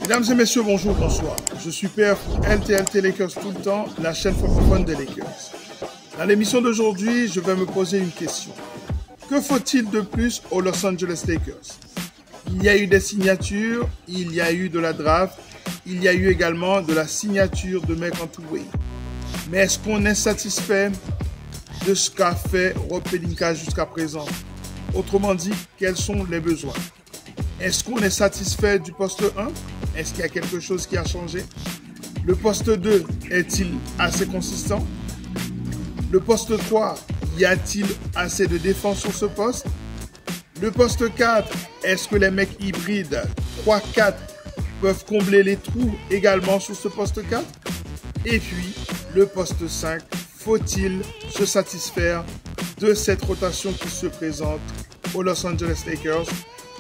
Mesdames et messieurs, bonjour, bonsoir. Je suis Père LTLT Lakers tout le temps, la chaîne francophone des Lakers. Dans l'émission d'aujourd'hui, je vais me poser une question. Que faut-il de plus aux Los Angeles Lakers? Il y a eu des signatures, il y a eu de la draft, il y a eu également de la signature de mecs en two-way. Mais est-ce qu'on est satisfait de ce qu'a fait Rob Pelinka jusqu'à présent? Autrement dit, quels sont les besoins? Est-ce qu'on est satisfait du poste 1? Est-ce qu'il y a quelque chose qui a changé? Le poste 2 est-il assez consistant? Le poste 3, y a-t-il assez de défense sur ce poste? Le poste 4, est-ce que les mecs hybrides 3-4 peuvent combler les trous également sur ce poste 4? Et puis, le poste 5, faut-il se satisfaire de cette rotation qui se présente aux Los Angeles Lakers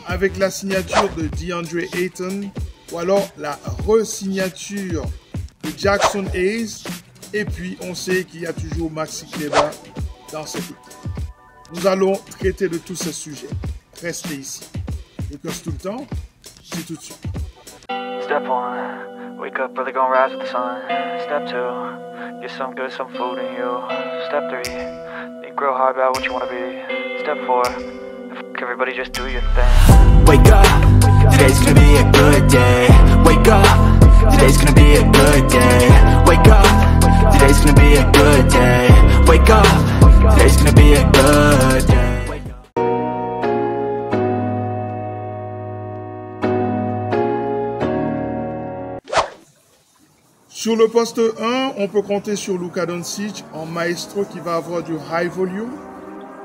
avec la signature de DeAndre Ayton ou alors la re-signature de Jackson Hayes? Et puis, on sait qu'il y a toujours Maxi Kleber dans cette équipe. Nous allons traiter de tous ces sujets. Restez ici. Lakers tout le temps, c'est tout de suite. Step 1, wake up early, gonna rise with the sun. Step 2, get some good, some food in you. Step 3, think real hard about what you wanna be. Step 4, everybody just do your thing. Wake up, today's gonna be a good day. Wake up, today's gonna be a good day. Wake up, today's gonna be a good day. Wake up, today's gonna be a good day. Sur le poste 1, on peut compter sur Luka Doncic en maestro qui va avoir du high volume.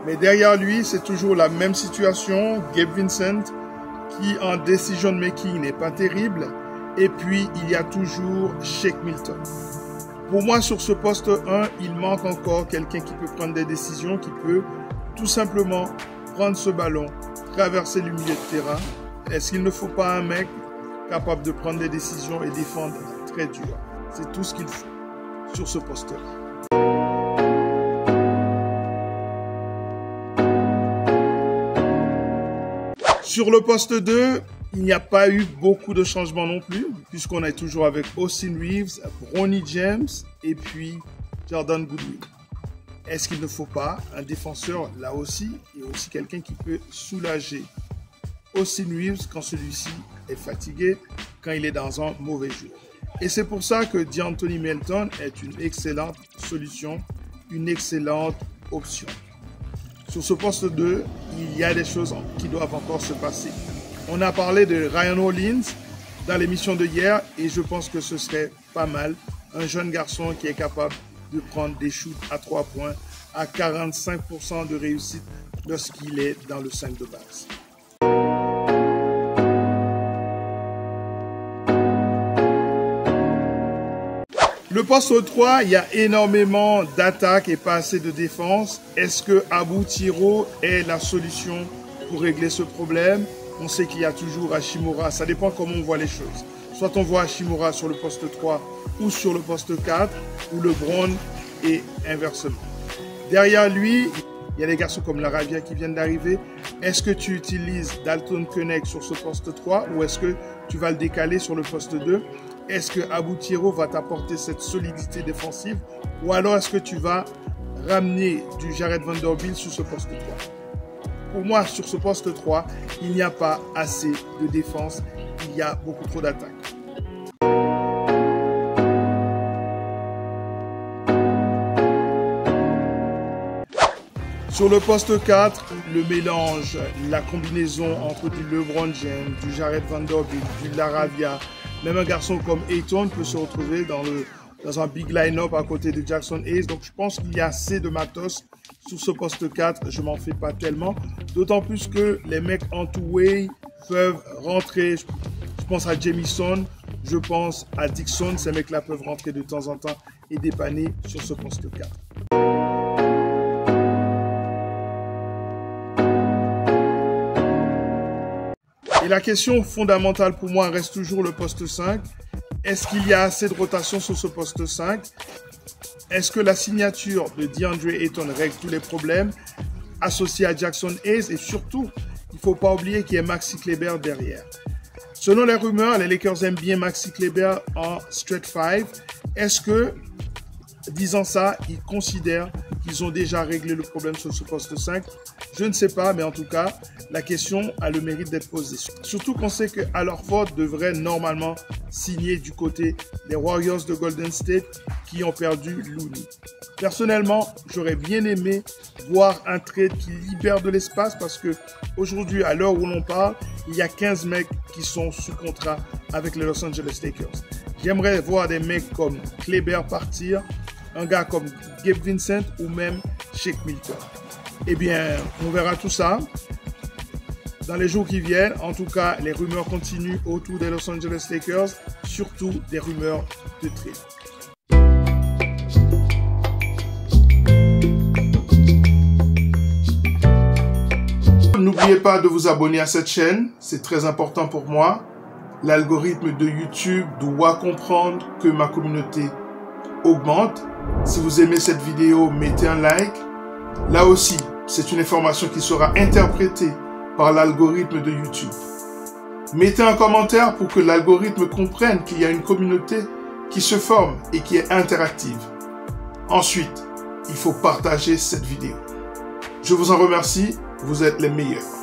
Mais derrière lui, c'est toujours la même situation. Gabe Vincent qui en decision making n'est pas terrible. Et puis, il y a toujours Shake Milton. Pour moi, sur ce poste 1, il manque encore quelqu'un qui peut prendre des décisions, qui peut tout simplement prendre ce ballon, traverser le milieu de terrain. Est-ce qu'il ne faut pas un mec capable de prendre des décisions et défendre très dur? C'est tout ce qu'il faut sur ce poste-là. Sur le poste 2, il n'y a pas eu beaucoup de changements non plus, puisqu'on est toujours avec Austin Reeves, Bronny James et puis Jordan Goodwin. Est-ce qu'il ne faut pas un défenseur là aussi, et aussi quelqu'un qui peut soulager Austin Reeves quand celui-ci est fatigué, quand il est dans un mauvais jour? Et c'est pour ça que DeAnthony Melton est une excellente solution, une excellente option. Sur ce poste 2, il y a des choses qui doivent encore se passer. On a parlé de Ryan Hollins dans l'émission de hier et je pense que ce serait pas mal. Un jeune garçon qui est capable de prendre des shoots à 3 points à 45% de réussite lorsqu'il est dans le 5 de base. Le poste 3, il y a énormément d'attaques et pas assez de défense. Est-ce que Abou Tiro est la solution pour régler ce problème? On sait qu'il y a toujours Hachimura. Ça dépend comment on voit les choses. Soit on voit Hachimura sur le poste 3 ou sur le poste 4 ou LeBron et inversement. Derrière lui, il y a des garçons comme Laravia qui viennent d'arriver. Est-ce que tu utilises Dalton Keunig sur ce poste 3 ou est-ce que tu vas le décaler sur le poste 2? Est-ce que Abou Tiro va t'apporter cette solidité défensive ou alors est-ce que tu vas ramener du Jared Vanderbilt sur ce poste 3? Pour moi, sur ce poste 3, il n'y a pas assez de défense, il y a beaucoup trop d'attaques. Sur le poste 4, le mélange, la combinaison entre du LeBron James, du Jared Vanderbilt, du Laravia, même un garçon comme Ayton peut se retrouver dans un big line-up à côté de Jackson Hayes. Donc, je pense qu'il y a assez de matos sur ce poste 4. Je m'en fais pas tellement. D'autant plus que les mecs en two-way peuvent rentrer. Je pense à Jamison, je pense à Dixon. Ces mecs-là peuvent rentrer de temps en temps et dépanner sur ce poste 4. Et la question fondamentale pour moi reste toujours le poste 5. Est-ce qu'il y a assez de rotation sur ce poste 5? Est-ce que la signature de DeAndre Ayton règle tous les problèmes associés à Jackson Hayes? Et surtout, il ne faut pas oublier qu'il y a Maxi Kleber derrière. Selon les rumeurs, les Lakers aiment bien Maxi Kleber en Stretch 5. Est-ce que, disant ça, ils considèrent qu'ils ont déjà réglé le problème sur ce poste 5? Je ne sais pas, mais en tout cas, la question a le mérite d'être posée. Surtout qu'on sait que Al Horford devrait normalement signer du côté des Warriors de Golden State qui ont perdu Looney. Personnellement, j'aurais bien aimé voir un trade qui libère de l'espace parce que aujourd'hui, à l'heure où l'on parle, il y a 15 mecs qui sont sous contrat avec les Los Angeles Lakers. J'aimerais voir des mecs comme Kleber partir, un gars comme Gabe Vincent ou même Shake Milton. Eh bien, on verra tout ça dans les jours qui viennent. En tout cas, les rumeurs continuent autour des Los Angeles Lakers, surtout des rumeurs de trade. N'oubliez pas de vous abonner à cette chaîne, c'est très important pour moi. L'algorithme de YouTube doit comprendre que ma communauté augmente. Si vous aimez cette vidéo, mettez un like. Là aussi, c'est une information qui sera interprétée par l'algorithme de YouTube. Mettez un commentaire pour que l'algorithme comprenne qu'il y a une communauté qui se forme et qui est interactive. Ensuite, il faut partager cette vidéo. Je vous en remercie, vous êtes les meilleurs.